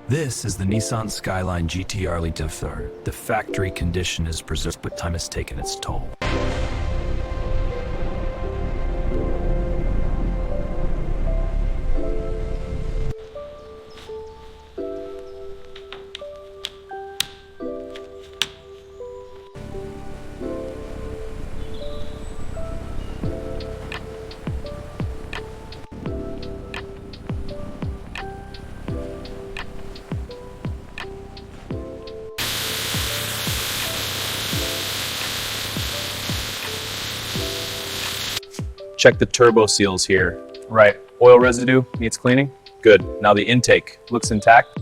This is the Nissan Skyline GT-R R34. The factory condition is preserved, but time has taken its toll. Check the turbo seals here. Right, oil residue needs cleaning. Good, now the intake looks intact.